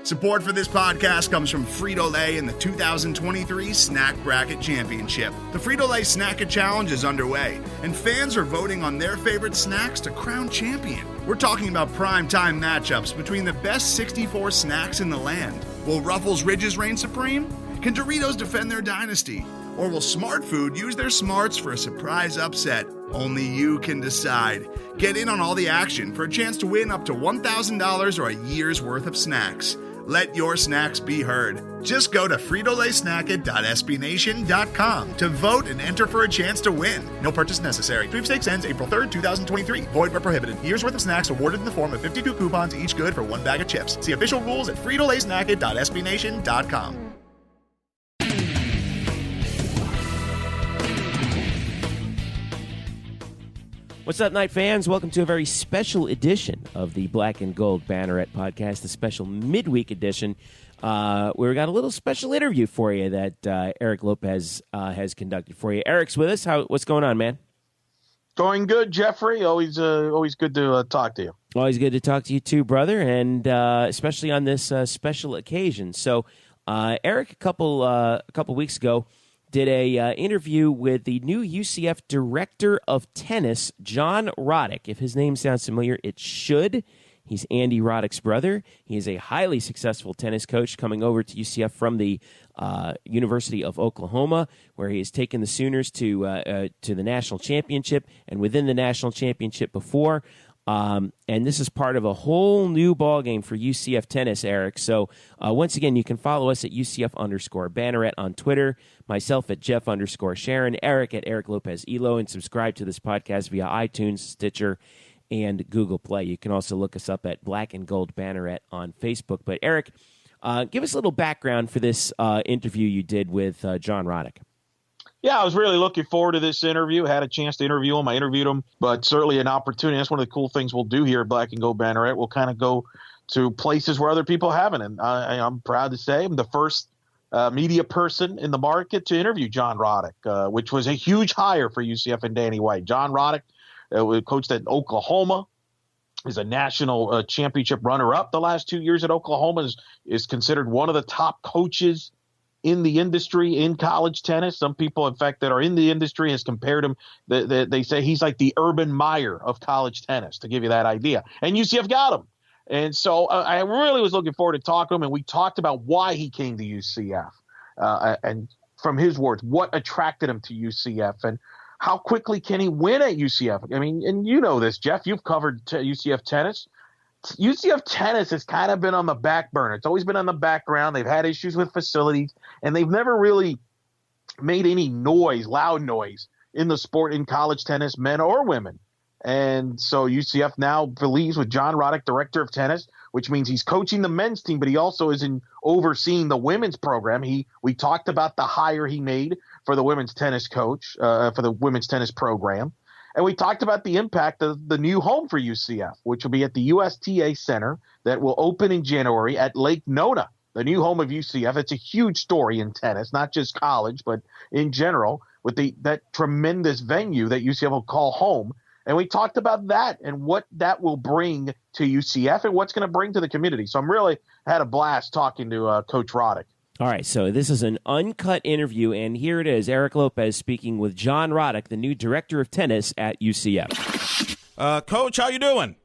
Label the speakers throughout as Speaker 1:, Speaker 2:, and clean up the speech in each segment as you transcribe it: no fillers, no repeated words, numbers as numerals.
Speaker 1: Support for this podcast comes from Frito-Lay and the 2023 Snack Bracket Championship. The Frito-Lay Snack-It Challenge is underway, and fans are voting on their favorite snacks to crown champion. We're talking about prime-time matchups between the best 64 snacks in the land. Will Ruffles Ridges reign supreme? Can Doritos defend their dynasty? Or will Smart Food use their smarts for a surprise upset? Only you can decide. Get in on all the action for a chance to win up to $1,000 or a year's worth of snacks. Let your snacks be heard. Just go to fritolaysnacket.sbnation.com to vote and enter for a chance to win. No purchase necessary. Sweepstakes ends April 3rd, 2023. Void where prohibited. Year's worth of snacks awarded in the form of 52 coupons, each good for one bag of chips. See official rules at fritolaysnacket.sbnation.com.
Speaker 2: What's up, Night fans? Welcome to a very special edition of the Black and Gold Banneret podcast, a special midweek edition where we got a little special interview for you that Eric Lopez has conducted for you. Eric's with us. What's going on, man?
Speaker 3: Going good, Jeffrey. Always good to talk to you.
Speaker 2: Always good to talk to you too, brother, and especially on this special occasion. So, Eric, a couple weeks ago, did a interview with the new UCF Director of Tennis, John Roddick. If his name sounds familiar, it should. He's Andy Roddick's brother. He is a highly successful tennis coach coming over to UCF from the University of Oklahoma, where he has taken the Sooners to the national championship, and within the national championship before. And this is part of a whole new ballgame for UCF Tennis, Eric. So once again, you can follow us at UCF_Banneret on Twitter, myself at Jeff_Sharon, Eric at Eric Lopez Elo, and subscribe to this podcast via iTunes, Stitcher, and Google Play. You can also look us up at Black and Gold Banneret on Facebook. But Eric, give us a little background for this interview you did with John Roddick.
Speaker 3: Yeah, I was really looking forward to this interview. Had a chance to interview him. I interviewed him, but certainly an opportunity. That's one of the cool things we'll do here at Black and Gold Banneret. We'll kind of go to places where other people haven't. And I'm proud to say I'm the first media person in the market to interview John Roddick, which was a huge hire for UCF and Danny White. John Roddick coached at Oklahoma. Is a national championship runner-up the last 2 years at Oklahoma. Is considered one of the top coaches in the industry in college tennis. Some people, in fact, that are in the industry has compared him. They say he's like the Urban Meyer of college tennis, to give you that idea. And UCF got him. And so I really was looking forward to talking to him, and we talked about why he came to UCF. And from his words, what attracted him to UCF and how quickly can he win at UCF? I mean, and you know this, Jeff. You've covered UCF tennis. UCF tennis has kind of been on the back burner. It's always been on the background. They've had issues with facilities, and they've never really made any noise, loud noise, in the sport in college tennis, men or women. And so UCF now believes with John Roddick, director of tennis, which means he's coaching the men's team, but he also is overseeing the women's program. We talked about the hire he made for the women's tennis coach, for the women's tennis program. And we talked about the impact of the new home for UCF, which will be at the USTA Center that will open in January at Lake Nona, the new home of UCF. It's a huge story in tennis, not just college, but in general, with that tremendous venue that UCF will call home. And we talked about that and what that will bring to UCF and what's going to bring to the community. So I'm really had a blast talking to Coach Roddick.
Speaker 2: All right, so this is an uncut interview, and here it is, Eric Lopez speaking with John Roddick, the new director of tennis at UCF.
Speaker 4: Coach, how you doing?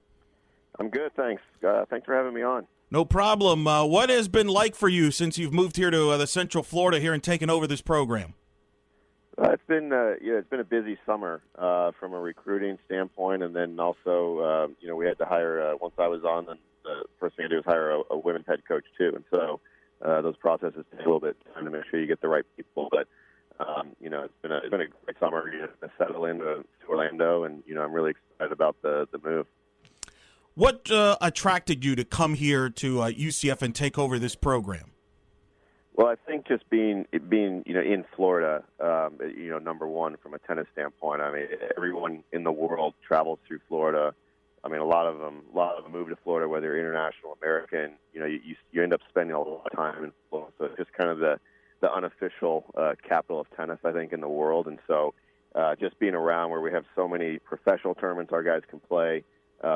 Speaker 5: I'm good, thanks. Thanks for having me on.
Speaker 4: No problem. What has been like for you since you've moved here to the Central Florida here and taken over this program?
Speaker 5: It's been a busy summer from a recruiting standpoint, and then also we had to hire once I was on, and the first thing I did was hire a women's head coach too, and so. Those processes take a little bit of time to make sure you get the right people, but it's been a great summer to settle into Orlando, and I'm really excited about the move.
Speaker 4: What attracted you to come here to UCF and take over this program?
Speaker 5: Well, I think just being in Florida, number one from a tennis standpoint. I mean, everyone in the world travels through Florida. I mean, a lot of them move to Florida, whether you're international, American. You end up spending a lot of time in Florida. So it's just kind of the unofficial capital of tennis, I think, in the world. And so just being around where we have so many professional tournaments our guys can play,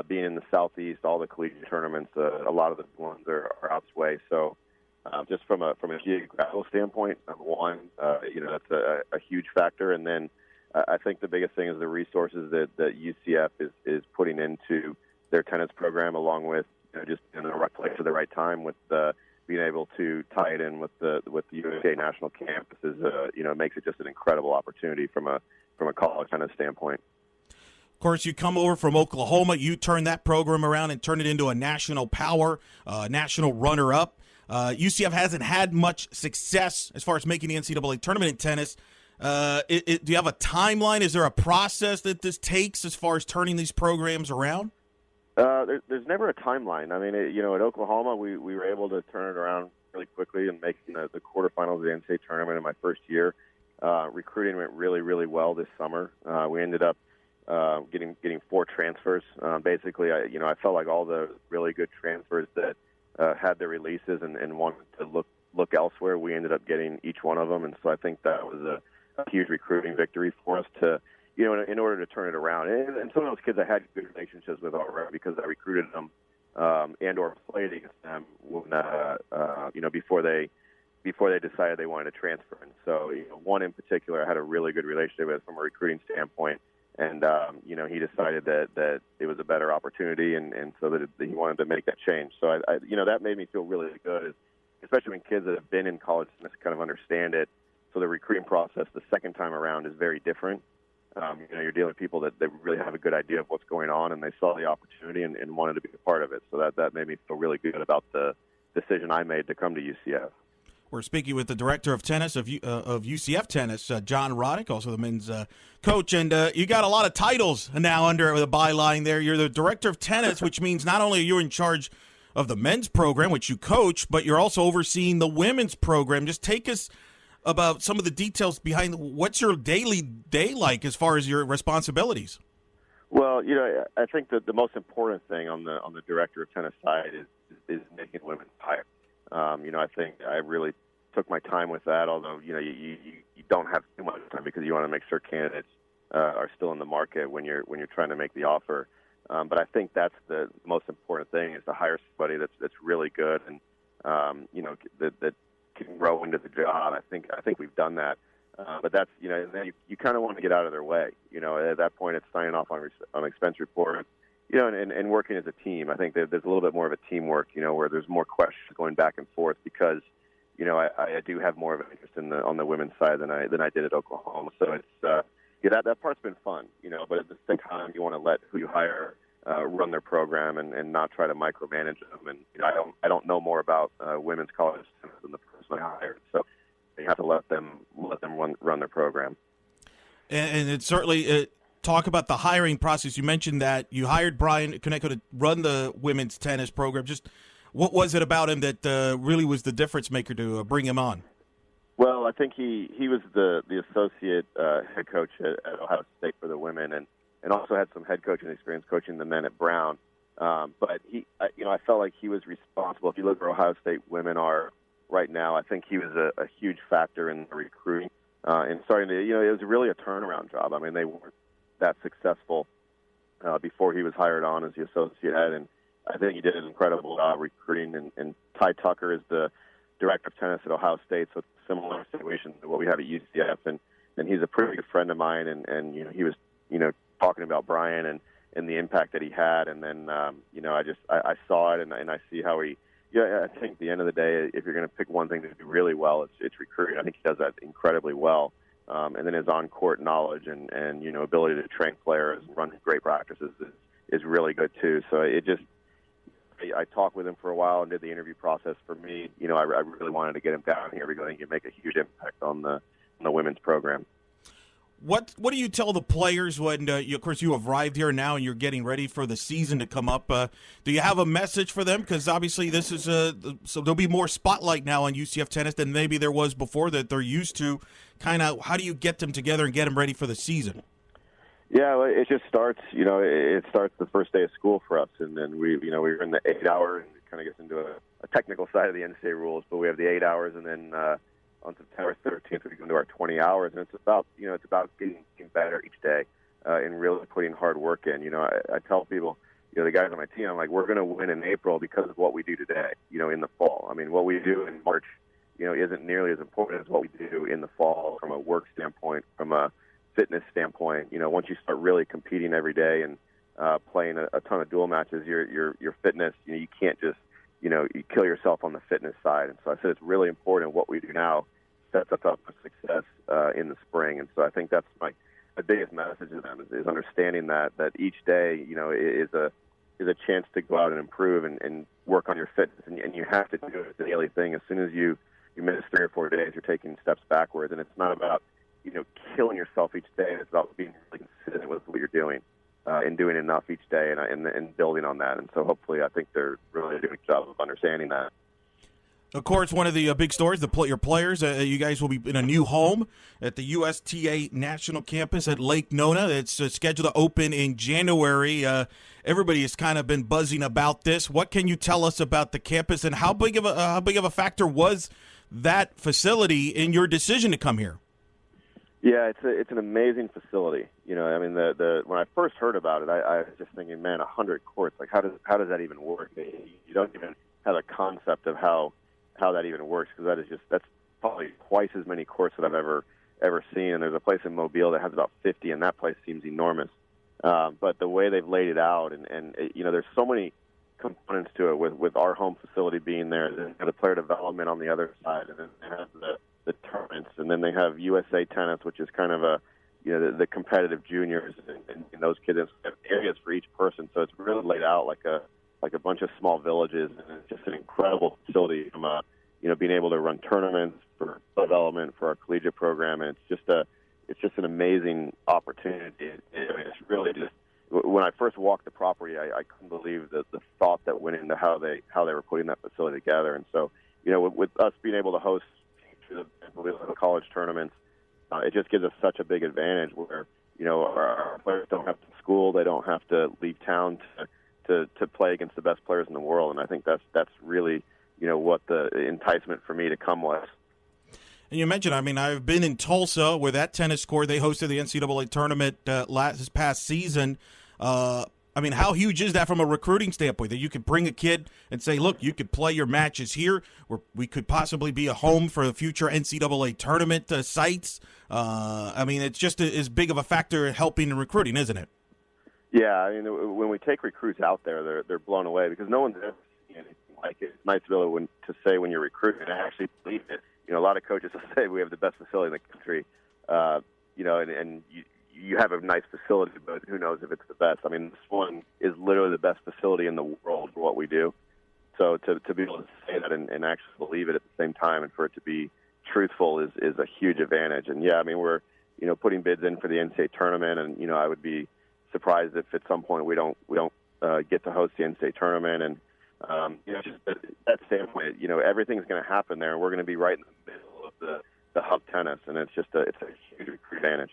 Speaker 5: being in the Southeast, all the collegiate tournaments, a lot of the ones are out this way. So just from a geographical standpoint, number one, that's a huge factor. And then I think the biggest thing is the resources that UCF is putting into their tennis program, along with just in the right place at the right time with being able to tie it in with the USA national campuses. Makes it just an incredible opportunity from a college tennis standpoint.
Speaker 4: Of course, you come over from Oklahoma. You turn that program around and turn it into a national power, national runner-up. UCF hasn't had much success as far as making the NCAA tournament in tennis. Do you have a timeline? Is there a process that this takes as far as turning these programs around?
Speaker 5: There's never a timeline. I mean, at Oklahoma, we were able to turn it around really quickly and making the quarterfinals of the NCAA tournament in my first year. Recruiting went really, really well this summer. We ended up getting 4 transfers. Basically, I felt like all the really good transfers that had their releases and wanted to look elsewhere, we ended up getting each one of them. And so I think that was a huge recruiting victory for us to, in order to turn it around. And some of those kids I had good relationships with already because I recruited them and or played against them when, before they decided they wanted to transfer. And so, one in particular I had a really good relationship with from a recruiting standpoint. And, he decided that it was a better opportunity and so that he wanted to make that change. So, that made me feel really good, especially when kids that have been in college kind of understand it. So the recruiting process the second time around is very different. You're dealing with people that really have a good idea of what's going on, and they saw the opportunity and wanted to be a part of it. So that made me feel really good about the decision I made to come to UCF.
Speaker 4: We're speaking with the director of tennis of UCF Tennis, John Roddick, also the men's coach. And you got a lot of titles now under the byline there. You're the director of tennis, which means not only are you in charge of the men's program, which you coach, but you're also overseeing the women's program. Just take us about some of the details behind what's your daily day like as far as your responsibilities.
Speaker 5: Well, I think that the most important thing on the director of tennis side is making women higher. I think I really took my time with that, although, you don't have too much time because you want to make sure candidates are still in the market when you're trying to make the offer. But I think that's the most important thing is to hire somebody that's really good and, that can grow into the job. I think we've done that. But that's, then you kind of want to get out of their way. At that point it's signing off on expense report. And working as a team. I think that there's a little bit more of a teamwork, where there's more questions going back and forth because, I do have more of an interest on the women's side than I did at Oklahoma. So it's, that part's been fun, but at the same time, you want to let who you hire run their program and not try to micromanage them. And I don't know more about women's college than the person I hired. So you have to let them run their program.
Speaker 4: And it's certainly talk about the hiring process. You mentioned that you hired Brian Konecko to run the women's tennis program. Just what was it about him that really was the difference maker to bring him on?
Speaker 5: Well, I think he was the associate head coach at Ohio State for the women and also had some head coaching experience coaching the men at Brown. But I felt like he was responsible. If you look where Ohio State women are right now, I think he was a huge factor in the recruiting and starting to, it was really a turnaround job. I mean, they weren't that successful before he was hired on as the associate head, and I think he did an incredible job recruiting. And Ty Tucker is the director of tennis at Ohio State, so it's a similar situation to what we have at UCF, and he's a pretty good friend of mine, and he was talking about Brian and the impact that he had, and then I saw it and I see how he. I think at the end of the day, if you're going to pick one thing to do really well, it's recruiting. I think he does that incredibly well. And then his on-court knowledge and ability to train players and run great practices is really good too. So I talked with him for a while and did the interview process for me. I really wanted to get him down here because I think he'd make a huge impact on the women's program.
Speaker 4: What do you tell the players when, of course, you have arrived here now and you're getting ready for the season to come up? Do you have a message for them? Because obviously this is so there'll be more spotlight now on UCF Tennis than maybe there was before that they're used to. Kind of, how do you get them together and get them ready for the season?
Speaker 5: Yeah, well, it just starts. It starts the first day of school for us, and then we were in the 8 hour, and it kind of gets into a technical side of the NCAA rules. But we have the 8 hours, and then on September 13th we go into our 20 hours, and it's about getting better each day and really putting hard work in. I tell people the guys on my team, I'm like, we're going to win in April because of what we do today, in the fall. I mean, what we do in March, isn't nearly as important as what we do in the fall from a work standpoint, from a fitness standpoint. Once you start really competing every day and playing a ton of dual matches, your fitness, you can't just, you kill yourself on the fitness side. And so I said it's really important what we do now sets us up for success in the spring. And so I think that's my biggest message to them is understanding that each day, is a chance to go out and improve and work on your fitness. And you have to do it as a daily thing. As soon as you miss 3 or 4 days, you're taking steps backwards. And it's not about, killing yourself each day. It's about being really consistent with what you're doing and doing enough each day and building on that. And so hopefully I think they're really doing a good job of understanding that.
Speaker 4: Of course, one of the big stories, your players, you guys will be in a new home at the USTA National Campus at Lake Nona. It's scheduled to open in January. Everybody has kind of been buzzing about this. What can you tell us about the campus, and how big of a factor was that facility in your decision to come here?
Speaker 5: Yeah, it's an amazing facility. I mean, when I first heard about it, I was just thinking, man, 100 courts. Like, how does that even work? You don't even have a concept of how that even works, because that's probably twice as many courts that I've ever seen. And there's a place in Mobile that has about 50, and that place seems enormous. But the way they've laid it out, and there's so many components to it with our home facility being there. Then the player development on the other side, and then they have the tournaments, and then they have USA Tennis, which is kind of the competitive juniors and those kids have areas for each person. So it's really laid out like a bunch of small villages, and it's just an incredible facility from being able to run tournaments for development for our collegiate program, and it's just an amazing opportunity. It's really just, when I first walked the property, I couldn't believe the thought that went into how they were putting that facility together. And so, with us being able to host the college tournaments, it just gives us such a big advantage where, our players don't have to school, they don't have to leave town to play against the best players in the world. And I think that's really, what the enticement for me to come was.
Speaker 4: And you mentioned, I've been in Tulsa where that tennis court, they hosted the NCAA tournament this past season. How huge is that from a recruiting standpoint, that you could bring a kid and say, look, you could play your matches here, or we could possibly be a home for the future NCAA tournament sites? It's just as big of a factor helping in recruiting, isn't it?
Speaker 5: Yeah, when we take recruits out there, they're blown away because no one's ever seen anything like it. It's nice to be able to say when you're recruiting and actually believe it. A lot of coaches will say we have the best facility in the country, and you have a nice facility, but who knows if it's the best. This one is literally the best facility in the world for what we do. So to be able to say that and actually believe it at the same time, and for it to be truthful is a huge advantage. And yeah, we're putting bids in for the NCAA tournament, and I would be surprised if at some point we don't get to host the NCAA tournament. And just that standpoint, everything's going to happen there. We're going to be right in the middle of the hub tennis, and it's a huge advantage.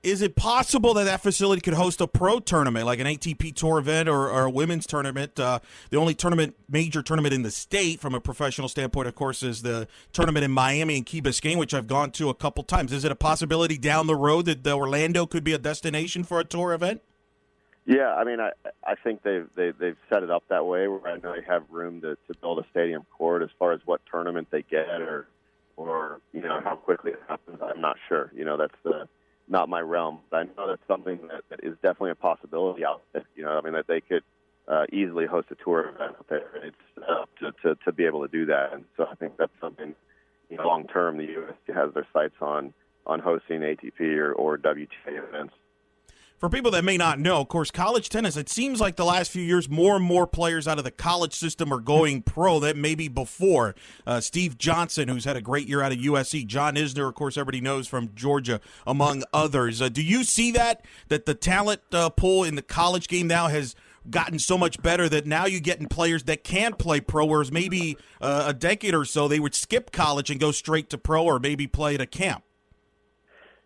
Speaker 4: Is it possible that facility could host a pro tournament, like an ATP Tour event or a women's tournament? The only major tournament in the state from a professional standpoint, of course, is the tournament in Miami and Key Biscayne, which I've gone to a couple times. Is it a possibility down the road that Orlando could be a destination for a tour event?
Speaker 5: Yeah, I think they've set it up that way where I know they have room to build a stadium court. As far as what tournament they get or how quickly it happens, I'm not sure. That's not my realm. But I know that's something that is definitely a possibility out there. That they could easily host a tour event out there. It's to be able to do that, and so I think that's something long term the U.S. has their sights on hosting ATP or WTA events.
Speaker 4: For people that may not know, of course, college tennis, it seems like the last few years more and more players out of the college system are going pro than maybe before. Steve Johnson, who's had a great year out of USC. John Isner, of course, everybody knows from Georgia, among others. Do you see that the talent pool in the college game now has gotten so much better that now you're getting players that can play pro, whereas maybe a decade or so they would skip college and go straight to pro or maybe play at a camp?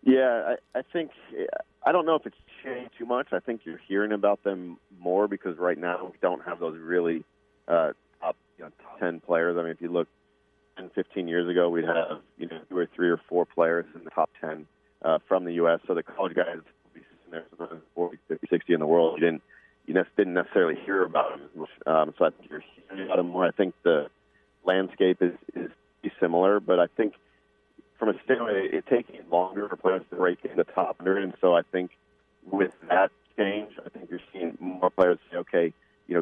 Speaker 5: Yeah, I think – I don't know if it's changed too much. I think you're hearing about them more because right now we don't have those really top 10 players. If you look 10, 15 years ago, we'd have 2 or 3 or 4 players in the top 10 from the U.S. So the college guys would be sitting there sometimes 40, 50, 60 in the world. You didn't necessarily hear about him as much. So I think you're hearing about him more. I think the landscape is similar, but I think from a standpoint, it's taking longer for players to break in the top 100. And so I think with that change, I think you're seeing more players say, okay,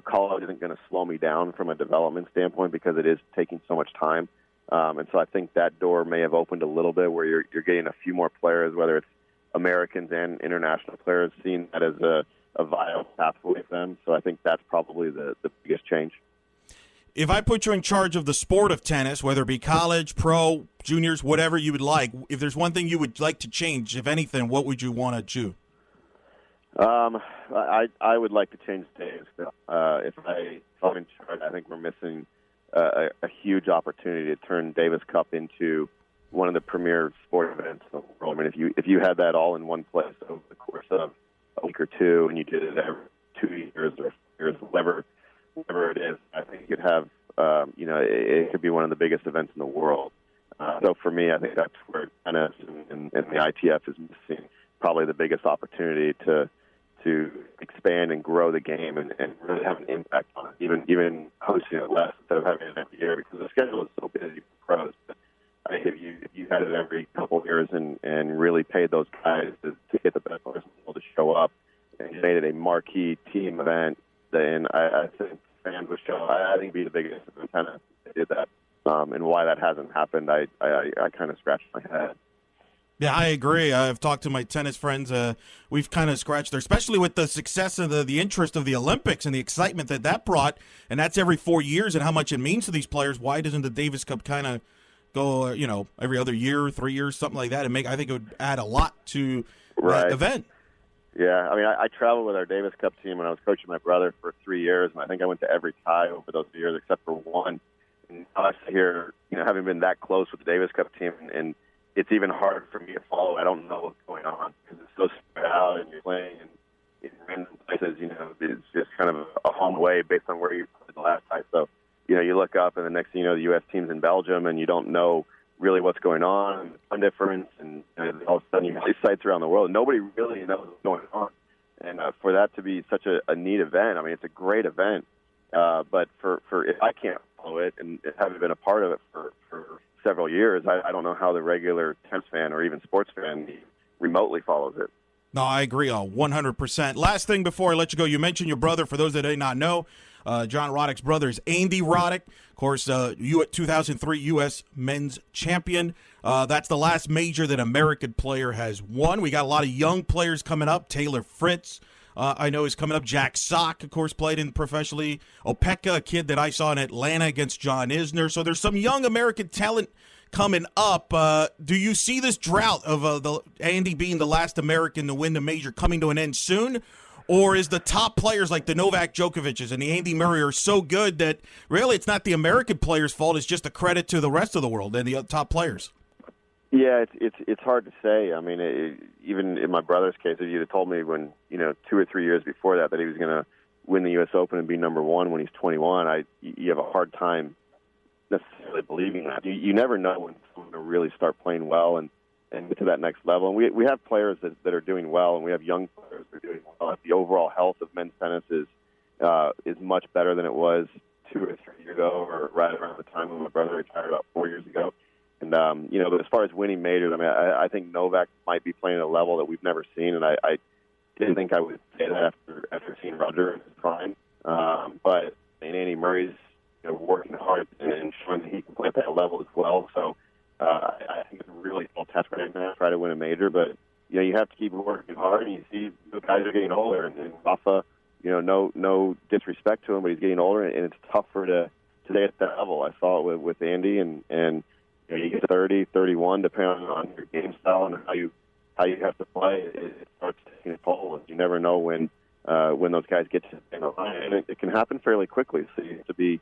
Speaker 5: college isn't going to slow me down from a development standpoint because it is taking so much time. And so I think that door may have opened a little bit where you're getting a few more players, whether it's Americans and international players, seeing that as a viable pathway for them. So I think that's probably the biggest change.
Speaker 4: If I put you in charge of the sport of tennis, whether it be college, pro, juniors, whatever you would like, if there's one thing you would like to change, if anything, what would you want to do?
Speaker 5: I would like to change the Davis Cup. If I'm in charge, I think we're missing a huge opportunity to turn Davis Cup into one of the premier sport events in the world. I mean, if you had that all in one place over the course of a week or two, and you did it every 2 years or 4 years, whatever it is, I think you could have, it could be one of the biggest events in the world. So for me, I think that's where tennis and the ITF is missing probably the biggest opportunity to expand and grow the game and really have an impact on it, even hosting it less instead of having it every year, because the schedule is so busy for pros. But I think if you had it every couple of years and really paid those guys to get the best players in the world to show up and made it a marquee team event, then I think fans would show. I think it'd be the biggest event tennis if they did that. And why that hasn't happened, I kind of scratched my head.
Speaker 4: Yeah, I agree. I've talked to my tennis friends. We've kind of scratched there, especially with the success of the interest of the Olympics and the excitement that brought. And that's every 4 years and how much it means to these players. Why doesn't the Davis Cup kind of go, every other year, 3 years, something like that? I think it would add a lot to that event.
Speaker 5: Yeah, I mean, I traveled with our Davis Cup team when I was coaching my brother for 3 years, and I think I went to every tie over those years except for one. And I sit here, having been that close with the Davis Cup team, and it's even harder for me to follow. I don't know what's going on because it's so spread out, and you're playing in random places. It's just kind of a home away based on where you played the last time. So, you look up, and the next thing you know, the U.S. team's in Belgium, and you don't know really what's going on, and the time difference, and all of a sudden you have these sites around the world. Nobody really knows what's going on. And for that to be such a neat event, I mean, it's a great event. But for if I can't follow it and haven't been a part of it for several years, I don't know how the regular tennis fan or even sports fan remotely follows it.
Speaker 4: No, I agree 100%. Last thing before I let you go, you mentioned your brother. For those that may not know, John Roddick's brother is Andy Roddick. Of course, 2003 U.S. men's champion. That's the last major that American player has won. We got a lot of young players coming up. Taylor Fritz, I know, is coming up. Jack Sock, of course, played in professionally. Opeka, a kid that I saw in Atlanta against John Isner. So there's some young American talent coming up. Do you see this drought of the Andy being the last American to win the major coming to an end soon? Or is the top players like the Novak Djokovic's and the Andy Murray are so good that really it's not the American players' fault, it's just a credit to the rest of the world and the top players?
Speaker 5: Yeah, it's hard to say. I mean, even in my brother's case, if you'd have told me when, 2 or 3 years before that he was going to win the U.S. Open and be number one when he's 21, you have a hard time necessarily believing that. You never know when someone's going to really start playing well and get to that next level. And we have players that are doing well, and we have young players that are doing well. The overall health of men's tennis is much better than it was 2 or 3 years ago, or right around the time when my brother retired about 4 years ago. And, but as far as winning majors, I mean, I think Novak might be playing at a level that we've never seen, and I didn't think I would say that after seeing Roger in his prime. But Andy Murray's working hard and showing that he can play at that level as well. So I think it's a really tall task right now to try to win a major. But, you have to keep working hard, and you see the guys are getting older. And Rafa, no disrespect to him, but he's getting older, and it's tougher to stay at that level. I saw it with Andy, and you get 30, 31, depending on your game style and how you have to play. It starts taking a toll. You never know when those guys get to the line, and it can happen fairly quickly. So you have to be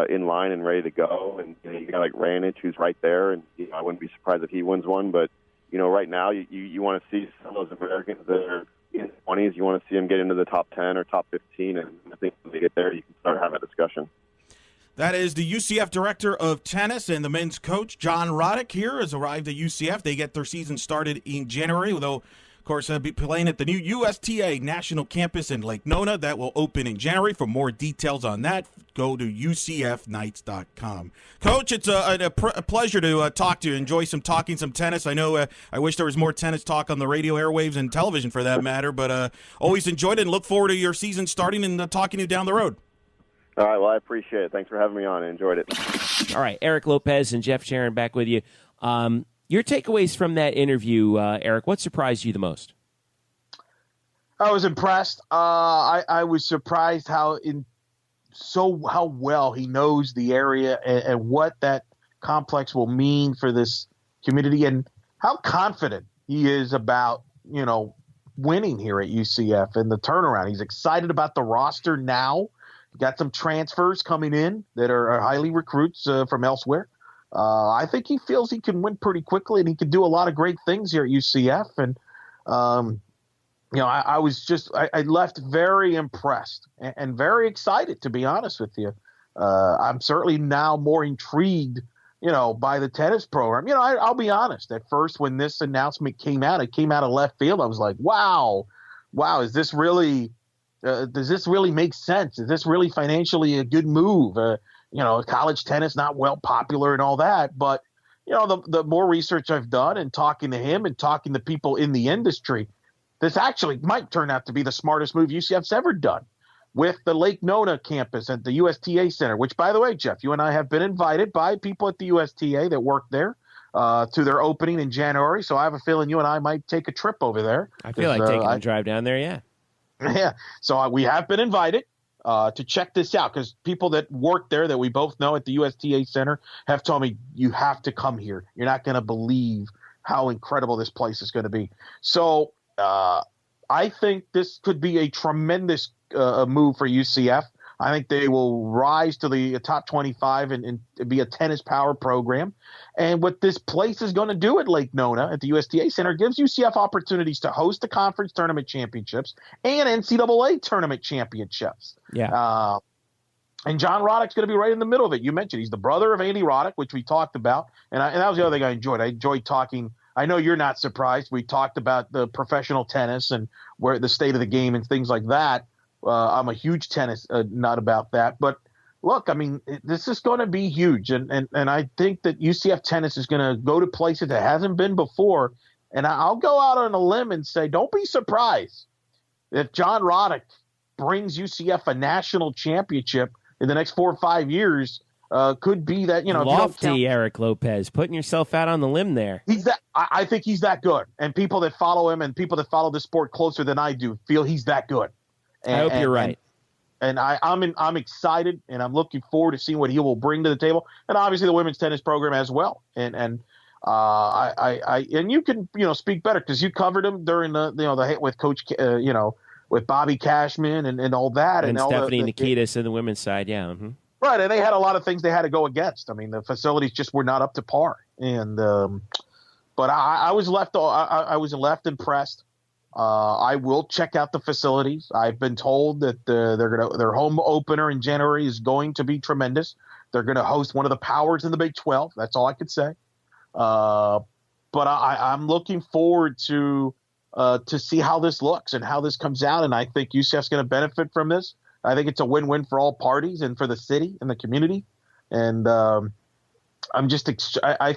Speaker 5: in line and ready to go. And you got like Ranich, who's right there, and I wouldn't be surprised if he wins one. But right now you want to see some of those Americans that are in the 20s. You want to see them get into the top 10 or top 15, and I think when they get there, you can start having a discussion.
Speaker 4: That is the UCF Director of Tennis and the men's coach, John Roddick, here has arrived at UCF. They get their season started in January, though Of course, be playing at the new USTA National Campus in Lake Nona. That will open in January. For more details on that, go to ucfknights.com. Coach, it's a pleasure to talk to you. Enjoy some tennis. I know I wish there was more tennis talk on the radio airwaves and television for that matter, but always enjoyed it and look forward to your season starting and talking to you down the road.
Speaker 5: All right, well, I appreciate it. Thanks for having me on. I enjoyed it.
Speaker 2: All right, Eric Lopez and Jeff Sharon back with you. Your takeaways from that interview, Eric, what surprised you the most?
Speaker 3: I was impressed. I was surprised how well he knows the area and what that complex will mean for this community and how confident he is about, winning here at UCF and the turnaround. He's excited about the roster now. Got some transfers coming in that are highly recruits from elsewhere. I think he feels he can win pretty quickly, and he can do a lot of great things here at UCF. And, I left very impressed and very excited, to be honest with you. I'm certainly now more intrigued, by the tennis program. I'll be honest. At first, when this announcement came out, it came out of left field. I was like, wow, is this really does this really make sense? Is this really financially a good move? College tennis not well popular and all that, but the more research I've done and talking to him and talking to people in the industry, this actually might turn out to be the smartest move UCF's ever done with the Lake Nona campus at the USTA Center, which, by the way, Jeff, you and I have been invited by people at the USTA that work there to their opening in January. So I have a feeling you and I might take a trip over there.
Speaker 2: I feel like taking a drive down there, yeah.
Speaker 3: Yeah, so we have been invited to check this out because people that work there that we both know at the USTA Center have told me, you have to come here. You're not going to believe how incredible this place is going to be. So I think this could be a tremendous move for UCF. I think they will rise to the top 25 and be a tennis power program. And what this place is going to do at Lake Nona at the USTA Center gives UCF opportunities to host the conference tournament championships and NCAA tournament championships.
Speaker 2: Yeah.
Speaker 3: And John Roddick's going to be right in the middle of it. You mentioned he's the brother of Andy Roddick, which we talked about. And that was the other thing I enjoyed. I enjoyed talking. I know you're not surprised. We talked about the professional tennis and where the state of the game and things like that. I'm a huge tennis nut about that. But look, I mean, this is going to be huge. And I think that UCF tennis is going to go to places that hasn't been before. And I'll go out on a limb and say, don't be surprised if John Roddick brings UCF a national championship in the next 4 or 5 years. Could be that,
Speaker 2: lofty, Eric Lopez, putting yourself out on the limb there.
Speaker 3: I think he's that good. And people that follow him and people that follow the sport closer than I do feel he's that good.
Speaker 2: I hope you're right.
Speaker 3: And I'm excited, and I'm looking forward to seeing what he will bring to the table, and obviously the women's tennis program as well. And you can speak better because you covered him during the hit with Coach with Bobby Cashman and all that,
Speaker 2: and Stephanie Nikitas in the women's side, yeah. Mm-hmm.
Speaker 3: Right, and they had a lot of things they had to go against. I mean, the facilities just were not up to par, and but I was left impressed. I will check out the facilities. I've been told that their home opener in January is going to be tremendous. They're going to host one of the powers in the Big 12. That's all I could say. But I'm looking forward to see how this looks and how this comes out. And I think UCF's going to benefit from this. I think it's a win-win for all parties and for the city and the community. And I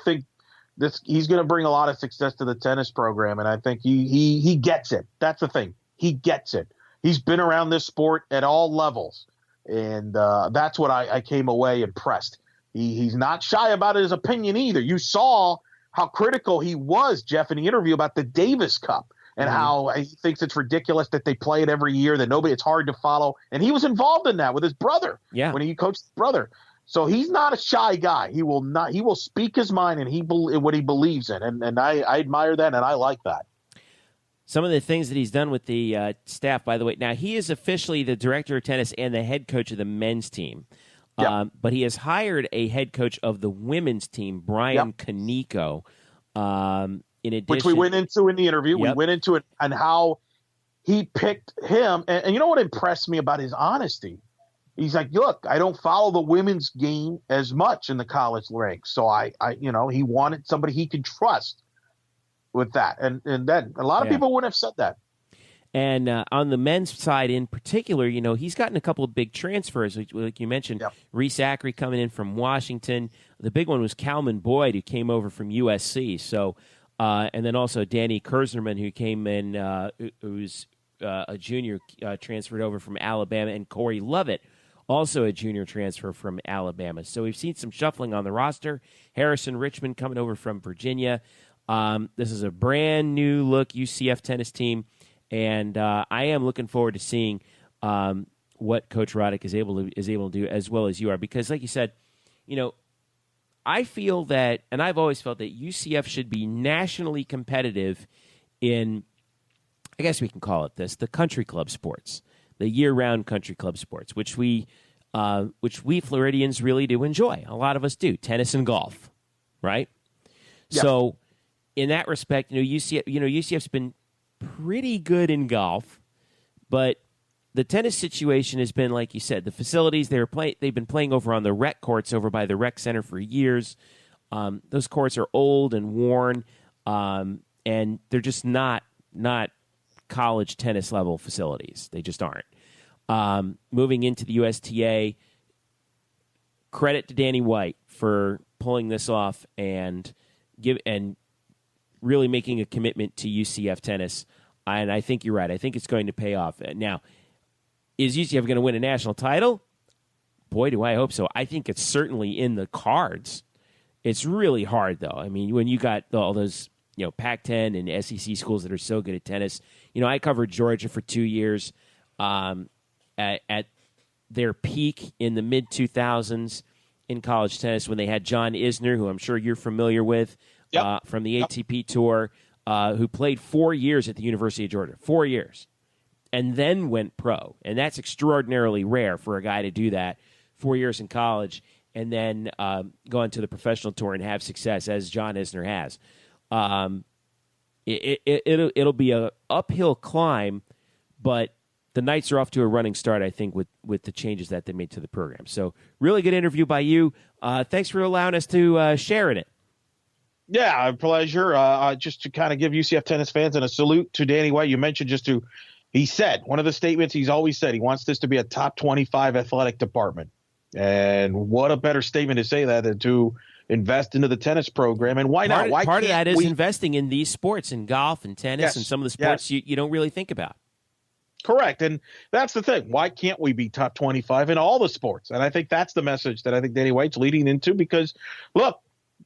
Speaker 3: think he's going to bring a lot of success to the tennis program, and I think he gets it. That's the thing. He gets it. He's been around this sport at all levels, and that's what I came away impressed. He's not shy about his opinion either. You saw how critical he was, Jeff, in the interview about the Davis Cup and how he thinks it's ridiculous that they play it every year, that it's hard to follow. And he was involved in that with his brother when he coached his brother. So he's not a shy guy. He will speak his mind and what he believes in. And I admire that, and I like that.
Speaker 2: Some of the things that he's done with the staff, by the way. Now, he is officially the director of tennis and the head coach of the men's team. Yep. But he has hired a head coach of the women's team, Brian Kaneko. In addition,
Speaker 3: which we went into in the interview.
Speaker 2: Yep.
Speaker 3: We went into it and how he picked him. And you know what impressed me about his honesty? He's like, look, I don't follow the women's game as much in the college ranks. So he wanted somebody he could trust. with that. And then a lot of people wouldn't have said that.
Speaker 2: And on the men's side in particular, he's gotten a couple of big transfers, like you mentioned.
Speaker 3: Yep.
Speaker 2: Reese Ackery coming in from Washington. The big one was Calvin Boyd, who came over from USC. So, and then also Danny Kersnerman, who came in, who's a junior, transferred over from Alabama, and Corey Lovett, also a junior transfer from Alabama. So we've seen some shuffling on the roster. Harrison Richmond coming over from Virginia. This is a brand new look UCF tennis team. And I am looking forward to seeing what Coach Roddick is able to do, as well as you are, because, like you said, I feel that, and I've always felt that UCF should be nationally competitive in, I guess we can call it this, the country club sports, the year-round country club sports, which we Floridians really do enjoy. A lot of us do, tennis and golf, right? Yeah. So, in that respect, UCF's been pretty good in golf, but the tennis situation has been, like you said, the facilities they've been playing over on the rec courts over by the rec center for years. Those courts are old and worn, and they're just not college tennis level facilities. They just aren't. Moving into the USTA, credit to Danny White for pulling this off and really making a commitment to UCF tennis, and I think you're right. I think it's going to pay off. Now, is UCF going to win a national title? Boy, do I hope so. I think it's certainly in the cards. It's really hard, though. I mean, when you got all those, Pac-10 and SEC schools that are so good at tennis. I covered Georgia for 2 years at their peak in the mid-2000s in college tennis when they had John Isner, who I'm sure you're familiar with, from the ATP Tour, who played 4 years at the University of Georgia, 4 years, and then went pro. And that's extraordinarily rare for a guy to do that, 4 years in college, and then go into the professional tour and have success, as John Isner has. It'll be an uphill climb, but the Knights are off to a running start, I think, with the changes that they made to the program. So really good interview by you. Thanks for allowing us to share in it.
Speaker 3: Yeah, a pleasure. Just to kind of give UCF tennis fans and a salute to Danny White. You mentioned he said, one of the statements he's always said, he wants this to be a top 25 athletic department. And what a better statement to say that than to invest into the tennis program. And why not?
Speaker 2: Part of that is investing in these sports, in golf and tennis and some of the sports you don't really think about.
Speaker 3: Correct. And that's the thing. Why can't we be top 25 in all the sports? And I think that's the message that I think Danny White's leading into, because, look,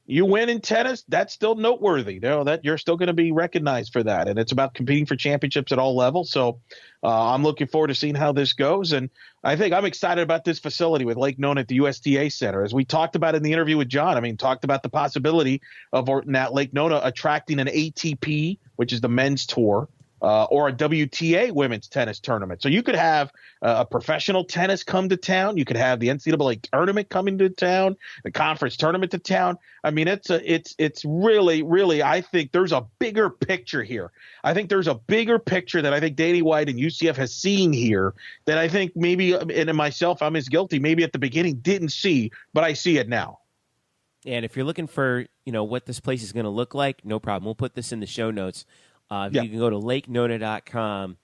Speaker 3: you win in tennis, that's still noteworthy. That you're still going to be recognized for that. And it's about competing for championships at all levels. So I'm looking forward to seeing how this goes. And I think I'm excited about this facility with Lake Nona at the USTA Center. As we talked about in the interview with John, talked about the possibility of Lake Nona attracting an ATP, which is the men's tour, or a WTA women's tennis tournament. So you could have a professional tennis come to town. You could have the NCAA tournament coming to town, the conference tournament to town. It's really, really, I think there's a bigger picture here. I think there's a bigger picture that I think Danny White and UCF has seen here that I think maybe, and myself, I'm as guilty, maybe at the beginning didn't see, but I see it now.
Speaker 2: And if you're looking for, what this place is going to look like, no problem. We'll put this in the show notes. You can go to lakenona.com,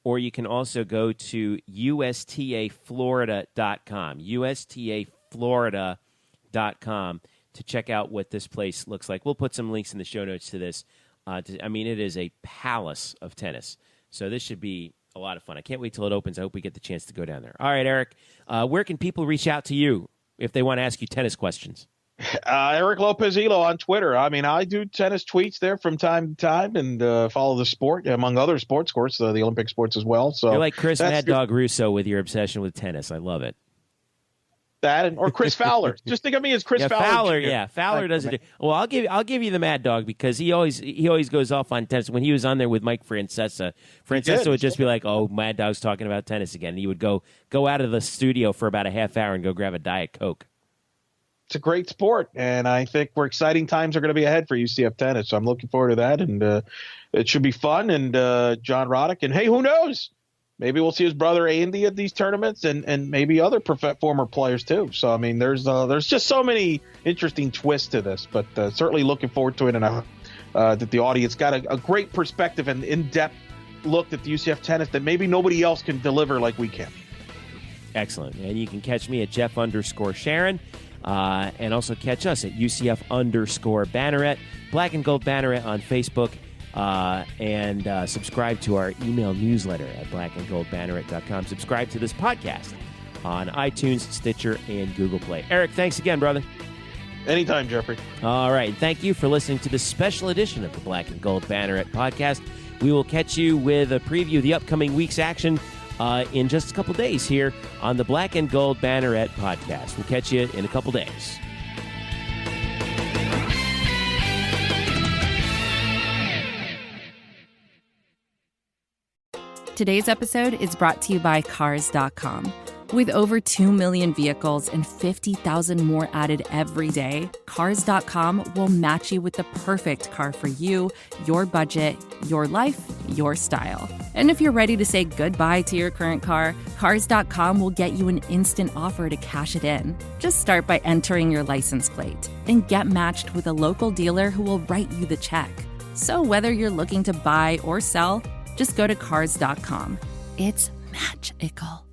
Speaker 2: or you can also go to USTAFlorida.com, USTAFlorida.com to check out what this place looks like. We'll put some links in the show notes to this. It is a palace of tennis, so this should be a lot of fun. I can't wait till it opens. I hope we get the chance to go down there. All right, Eric, where can people reach out to you if they want to ask you tennis questions?
Speaker 3: Eric Lopez Elo on Twitter. I do tennis tweets there from time to time and follow the sport, among other sports, of course, the Olympic sports as well. So
Speaker 2: you're like Chris Mad Dog Russo with your obsession with tennis. I love it.
Speaker 3: Or Chris Fowler. Just think of me as Chris Fowler.
Speaker 2: Fowler does it. Well, I'll give you the Mad Dog, because he always goes off on tennis. When he was on there with Mike Francesa would just be like, "Oh, Mad Dog's talking about tennis again." And he would go out of the studio for about a half hour and go grab a Diet Coke.
Speaker 3: It's a great sport, and I think exciting times are going to be ahead for UCF tennis. So I'm looking forward to that, and it should be fun. And John Roddick, and hey, who knows? Maybe we'll see his brother Andy at these tournaments, and maybe other former players too. So there's just so many interesting twists to this, but certainly looking forward to it, and I that the audience got a great perspective and in-depth look at the UCF Tennis that maybe nobody else can deliver like we can.
Speaker 2: Excellent. And you can catch me at Jeff_Sharon, and also catch us at UCF_Banneret, Black and Gold Banneret on Facebook, and subscribe to our email newsletter at blackandgoldbanneret.com. Subscribe to this podcast on iTunes, Stitcher, and Google Play. Eric, thanks again, brother.
Speaker 3: Anytime, Jeffrey.
Speaker 2: All right. Thank you for listening to this special edition of the Black and Gold Banneret podcast. We will catch you with a preview of the upcoming week's action in just a couple days here on the Black and Gold Banneret podcast. We'll catch you in a couple days.
Speaker 6: Today's episode is brought to you by Cars.com. With over 2 million vehicles and 50,000 more added every day, Cars.com will match you with the perfect car for you, your budget, your life, your style. And if you're ready to say goodbye to your current car, Cars.com will get you an instant offer to cash it in. Just start by entering your license plate and get matched with a local dealer who will write you the check. So whether you're looking to buy or sell, just go to Cars.com. It's magical.